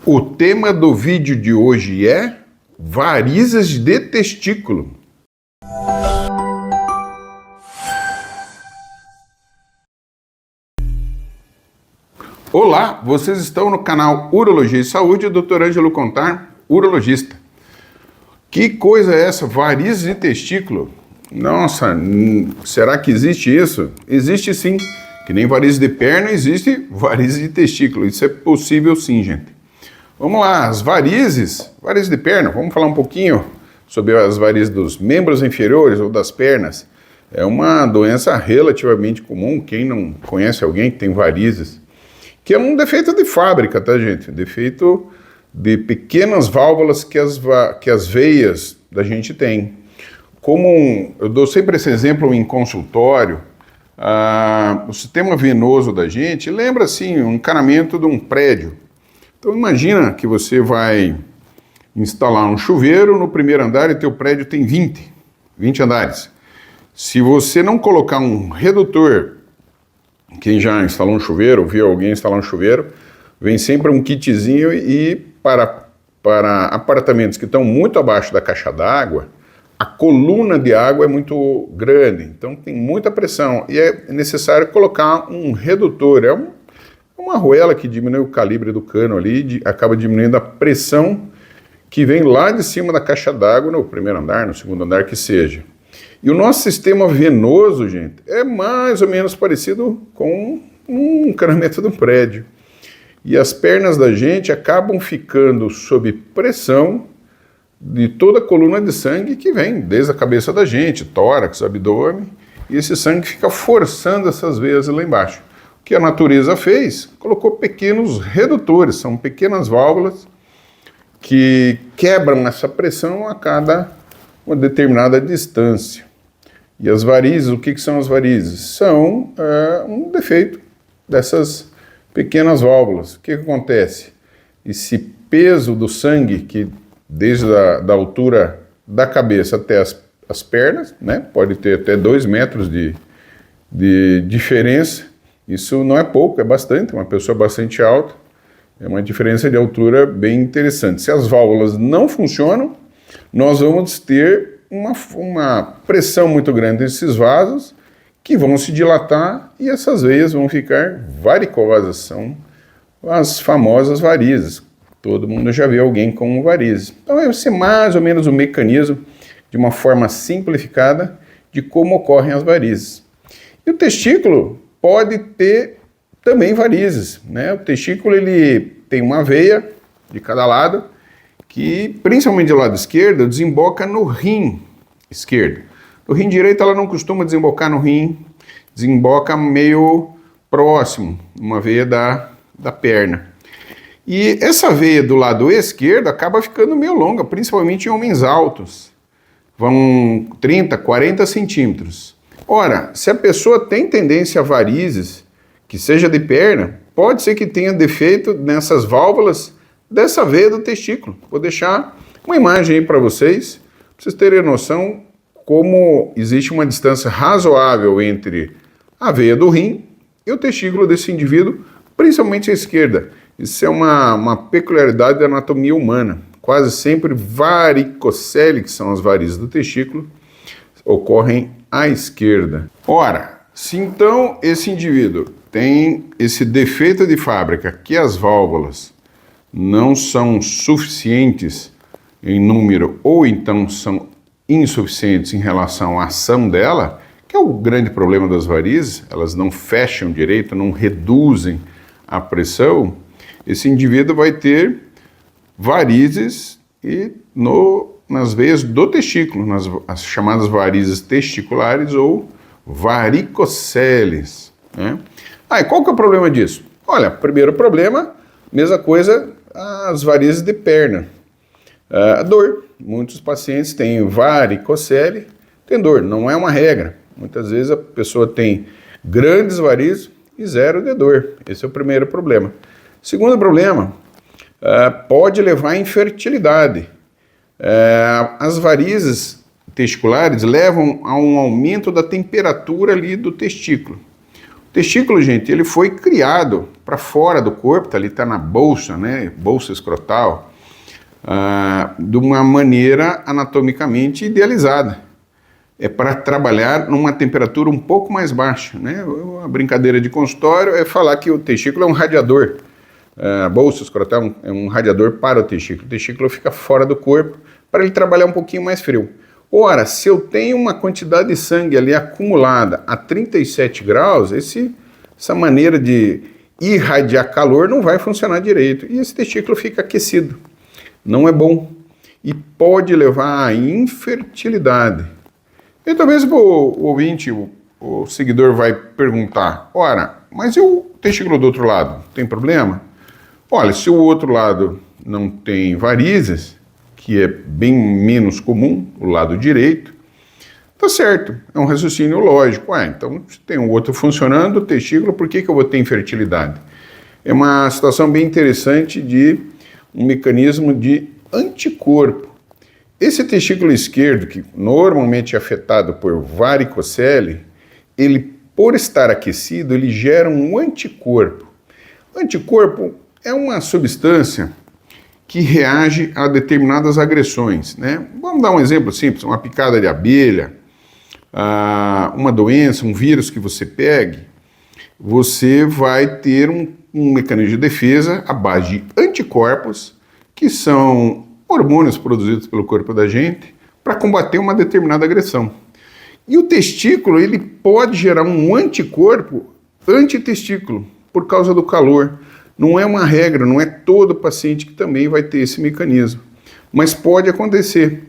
O tema do vídeo de hoje é varizes de testículo. Olá, vocês estão no canal Urologia e Saúde, Dr. Ângelo Contar, urologista. Que coisa é essa? Varizes de testículo? Nossa, será que existe isso? Existe sim. Que nem varizes de perna, existe varizes de testículo. Isso é possível sim, gente. Vamos lá, as varizes de perna, vamos falar um pouquinho sobre as varizes dos membros inferiores ou das pernas. É uma doença relativamente comum, quem não conhece alguém que tem varizes, que é um defeito de fábrica, tá, gente? Defeito de pequenas válvulas que as veias da gente tem. Eu dou sempre esse exemplo em consultório, o sistema venoso da gente lembra assim um encanamento de um prédio. Então imagina que você vai instalar um chuveiro no primeiro andar e teu prédio tem 20 andares. Se você não colocar um redutor, quem já instalou um chuveiro, ou viu alguém instalar um chuveiro, vem sempre um kitzinho e para apartamentos que estão muito abaixo da caixa d'água, a coluna de água é muito grande, então tem muita pressão e é necessário colocar um redutor. É uma arruela que diminui o calibre do cano ali, acaba diminuindo a pressão que vem lá de cima da caixa d'água, no primeiro andar, no segundo andar, que seja. E o nosso sistema venoso, gente, é mais ou menos parecido com um encanamento de um prédio. E as pernas da gente acabam ficando sob pressão de toda a coluna de sangue que vem desde a cabeça da gente, tórax, abdômen, e esse sangue fica forçando essas veias lá embaixo. O que a natureza fez? Colocou pequenos redutores, são pequenas válvulas que quebram essa pressão a cada uma determinada distância. E as varizes, o que são as varizes? São um defeito dessas pequenas válvulas. O que acontece? Esse peso do sangue que desde a altura da cabeça até as pernas, né? Pode ter até 2 metros de diferença. Isso não é pouco, é bastante, uma pessoa bastante alta. É uma diferença de altura bem interessante. Se as válvulas não funcionam, nós vamos ter uma pressão muito grande nesses vasos que vão se dilatar e essas veias vão ficar varicosas. São as famosas varizes. Todo mundo já viu alguém com varizes. Então esse é mais ou menos o mecanismo, de uma forma simplificada, de como ocorrem as varizes. E o testículo pode ter também varizes, né? O testículo ele tem uma veia de cada lado, que principalmente do lado esquerdo desemboca no rim esquerdo. No rim direito ela não costuma desembocar no rim, desemboca meio próximo, uma veia da perna. E essa veia do lado esquerdo acaba ficando meio longa, principalmente em homens altos. Vão 30, 40 centímetros. Ora, se a pessoa tem tendência a varizes, que seja de perna, pode ser que tenha defeito nessas válvulas dessa veia do testículo. Vou deixar uma imagem aí para vocês terem noção como existe uma distância razoável entre a veia do rim e o testículo desse indivíduo, principalmente a esquerda. Isso é uma peculiaridade da anatomia humana. Quase sempre varicocele, que são as varizes do testículo, ocorrem à esquerda. Ora, se então esse indivíduo tem esse defeito de fábrica, que as válvulas não são suficientes em número ou então são insuficientes em relação à ação dela, que é o grande problema das varizes, elas não fecham direito, não reduzem a pressão, esse indivíduo vai ter varizes nas veias do testículo, as chamadas varizes testiculares ou varicoceles, né? E qual que é o problema disso? Olha, primeiro problema, mesma coisa, as varizes de perna. A dor. Muitos pacientes têm varicocele, tem dor, não é uma regra. Muitas vezes a pessoa tem grandes varizes e zero de dor. Esse é o primeiro problema. Segundo problema, pode levar à infertilidade. As varizes testiculares levam a um aumento da temperatura ali do testículo. O testículo, gente, ele foi criado para fora do corpo, está na bolsa, né, bolsa escrotal, de uma maneira anatomicamente idealizada. É para trabalhar numa temperatura um pouco mais baixa, né? A brincadeira de consultório é falar que o testículo é um radiador. A bolsa escrotal é um radiador para o testículo fica fora do corpo para ele trabalhar um pouquinho mais frio. Ora, se eu tenho uma quantidade de sangue ali acumulada a 37 graus, essa maneira de irradiar calor não vai funcionar direito e esse testículo fica aquecido. Não é bom e pode levar à infertilidade. E talvez o ouvinte, o seguidor vai perguntar, ora, mas e o testículo do outro lado? Tem problema? Olha, se o outro lado não tem varizes, que é bem menos comum, o lado direito, tá certo, é um raciocínio lógico. Então se tem o outro funcionando, o testículo, por que eu vou ter infertilidade? É uma situação bem interessante de um mecanismo de anticorpo. Esse testículo esquerdo, que normalmente é afetado por varicocele, ele, por estar aquecido, ele gera um anticorpo. O anticorpo é uma substância que reage a determinadas agressões, né? Vamos dar um exemplo simples, uma picada de abelha, uma doença, um vírus que você pegue, você vai ter um mecanismo de defesa à base de anticorpos, que são hormônios produzidos pelo corpo da gente para combater uma determinada agressão. E o testículo, ele pode gerar um anticorpo antitestículo por causa do calor. Não é uma regra, não é todo paciente que também vai ter esse mecanismo, mas pode acontecer.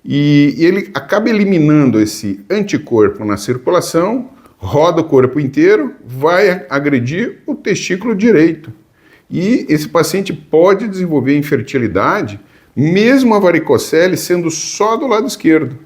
E ele acaba eliminando esse anticorpo na circulação, roda o corpo inteiro, vai agredir o testículo direito. E esse paciente pode desenvolver infertilidade, mesmo a varicocele sendo só do lado esquerdo.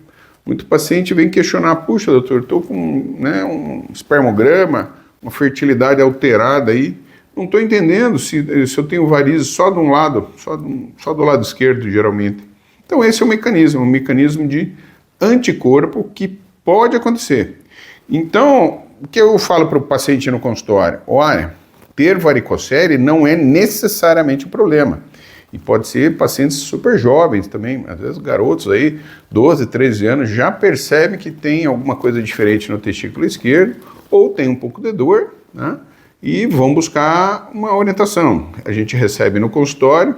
Muito paciente vem questionar, puxa doutor, estou com um espermograma, uma fertilidade alterada aí, não estou entendendo se eu tenho varizes só de um lado, só do lado esquerdo geralmente. Então esse é um mecanismo de anticorpo que pode acontecer. Então, o que eu falo para o paciente no consultório? Olha, ter varicocele não é necessariamente um problema. E pode ser pacientes super jovens também, às vezes garotos aí, 12, 13 anos, já percebem que tem alguma coisa diferente no testículo esquerdo, ou tem um pouco de dor, né? E vão buscar uma orientação. A gente recebe no consultório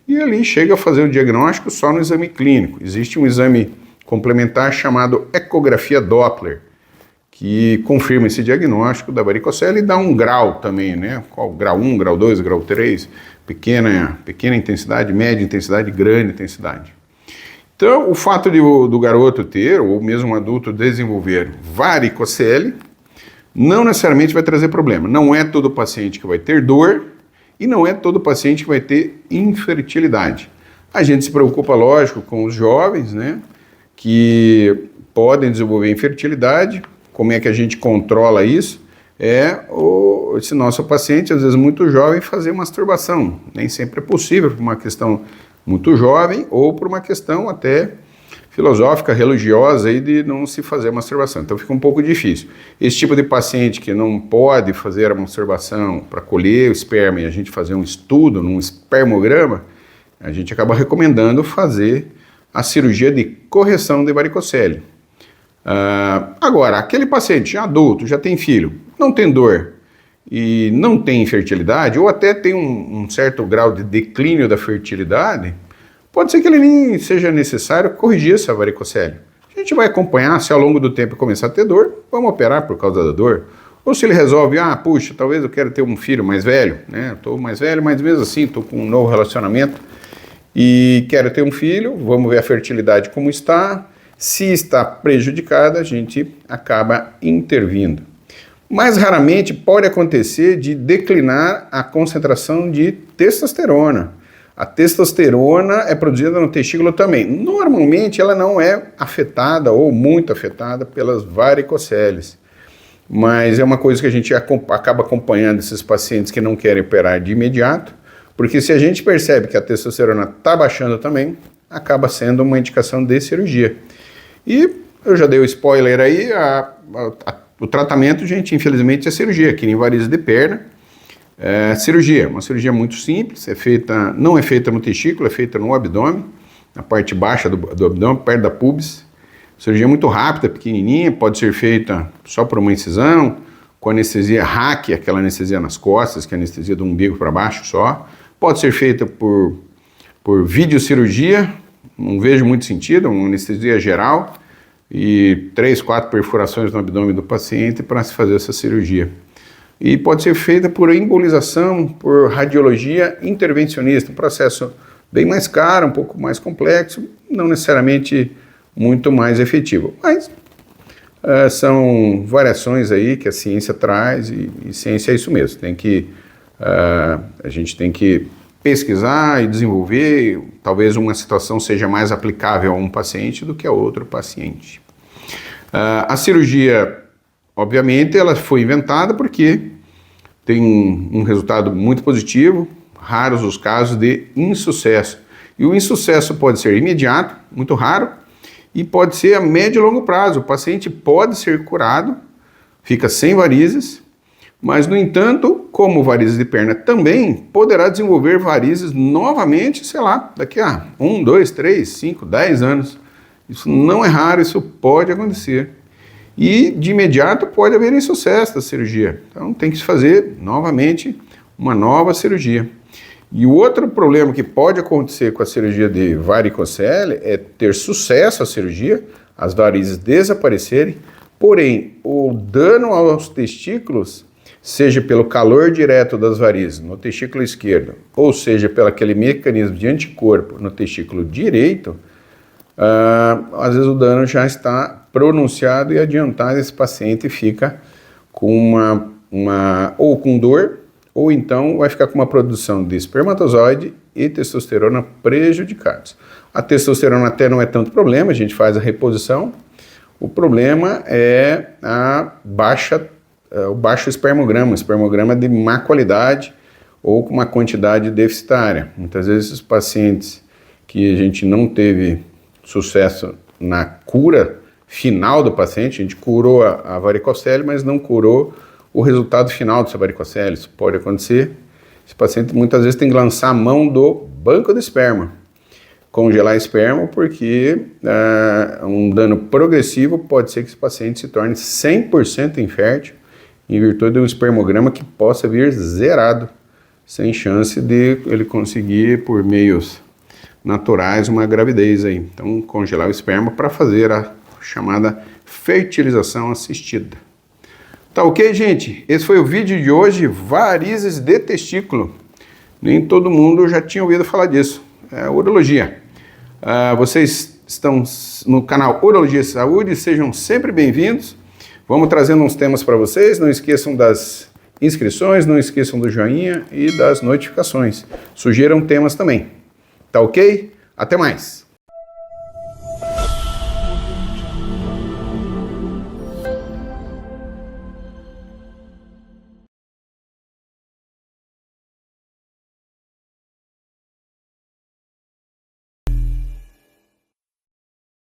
e ali chega a fazer o diagnóstico só no exame clínico. Existe um exame complementar chamado ecografia Doppler, que confirma esse diagnóstico da varicocele e dá um grau também, né? Qual grau 1, grau 2, grau 3, pequena intensidade, média intensidade, grande intensidade. Então, o fato do garoto ter, ou mesmo um adulto desenvolver varicocele, não necessariamente vai trazer problema. Não é todo paciente que vai ter dor e não é todo paciente que vai ter infertilidade. A gente se preocupa, lógico, com os jovens, né, que podem desenvolver infertilidade. Como é que a gente controla isso? Esse nosso paciente, às vezes muito jovem, fazer masturbação. Nem sempre é possível por uma questão muito jovem ou por uma questão até filosófica, religiosa, aí de não se fazer masturbação. Então fica um pouco difícil. Esse tipo de paciente que não pode fazer a masturbação para colher o esperma e a gente fazer um estudo num espermograma, a gente acaba recomendando fazer a cirurgia de correção de varicocele. Agora, aquele paciente adulto, já tem filho, não tem dor e não tem infertilidade, ou até tem um certo grau de declínio da fertilidade, pode ser que ele nem seja necessário corrigir essa varicocele. A gente vai acompanhar, se ao longo do tempo começar a ter dor, vamos operar por causa da dor. Ou se ele resolve, puxa, talvez eu quero ter um filho mais velho, né? Estou mais velho, mas mesmo assim estou com um novo relacionamento e quero ter um filho, vamos ver a fertilidade como está. Se está prejudicada, a gente acaba intervindo. Mais raramente pode acontecer de declinar a concentração de testosterona. A testosterona é produzida no testículo também. Normalmente ela não é afetada ou muito afetada pelas varicoceles, mas é uma coisa que a gente acaba acompanhando esses pacientes que não querem operar de imediato, porque se a gente percebe que a testosterona está baixando também, acaba sendo uma indicação de cirurgia. E eu já dei o spoiler aí, o tratamento, gente, infelizmente é cirurgia, que nem varizes de perna. Cirurgia, uma cirurgia muito simples, não é feita no testículo, é feita no abdômen, na parte baixa do abdômen, perto da pubis. Cirurgia muito rápida, pequenininha, pode ser feita só por uma incisão, com anestesia RAC, aquela anestesia nas costas, que é a anestesia do umbigo para baixo só. Pode ser feita por videocirurgia, não vejo muito sentido, uma anestesia geral e 3, 4 perfurações no abdômen do paciente para se fazer essa cirurgia. E pode ser feita por embolização, por radiologia intervencionista, um processo bem mais caro, um pouco mais complexo, não necessariamente muito mais efetivo, mas são variações aí que a ciência traz e ciência é isso mesmo, a gente tem que pesquisar e desenvolver, talvez uma situação seja mais aplicável a um paciente do que a outro paciente. A cirurgia, obviamente, ela foi inventada porque tem um resultado muito positivo, raros os casos de insucesso. E o insucesso pode ser imediato, muito raro, e pode ser a médio e longo prazo. O paciente pode ser curado, fica sem varizes, mas, no entanto, como varizes de perna também, poderá desenvolver varizes novamente, sei lá, daqui a 1, 2, 3, 5, 10 anos. Isso não é raro, isso pode acontecer. E, de imediato, pode haver insucesso da cirurgia. Então, tem que se fazer, novamente, uma nova cirurgia. E o outro problema que pode acontecer com a cirurgia de varicocele é ter sucesso a cirurgia, as varizes desaparecerem, porém, o dano aos testículos, seja pelo calor direto das varizes no testículo esquerdo, ou seja, pelo aquele mecanismo de anticorpo no testículo direito, às vezes o dano já está pronunciado e adiantado, esse paciente fica com ou com dor, ou então vai ficar com uma produção de espermatozoide e testosterona prejudicados. A testosterona até não é tanto problema, a gente faz a reposição. O problema é o baixo espermograma de má qualidade ou com uma quantidade deficitária. Muitas vezes os pacientes que a gente não teve sucesso na cura final do paciente, a gente curou a varicocele, mas não curou o resultado final dessa varicocele. Isso pode acontecer. Esse paciente muitas vezes tem que lançar a mão do banco de esperma, congelar esperma, porque um dano progressivo pode ser que esse paciente se torne 100% infértil em virtude de um espermograma que possa vir zerado, sem chance de ele conseguir, por meios naturais, uma gravidez aí. Então, congelar o esperma para fazer a chamada fertilização assistida. Tá ok, gente? Esse foi o vídeo de hoje, varizes de testículo. Nem todo mundo já tinha ouvido falar disso. É urologia. Vocês estão no canal Urologia e Saúde, sejam sempre bem-vindos. Vamos trazendo uns temas para vocês. Não esqueçam das inscrições, não esqueçam do joinha e das notificações. Sugiram temas também. Tá ok? Até mais!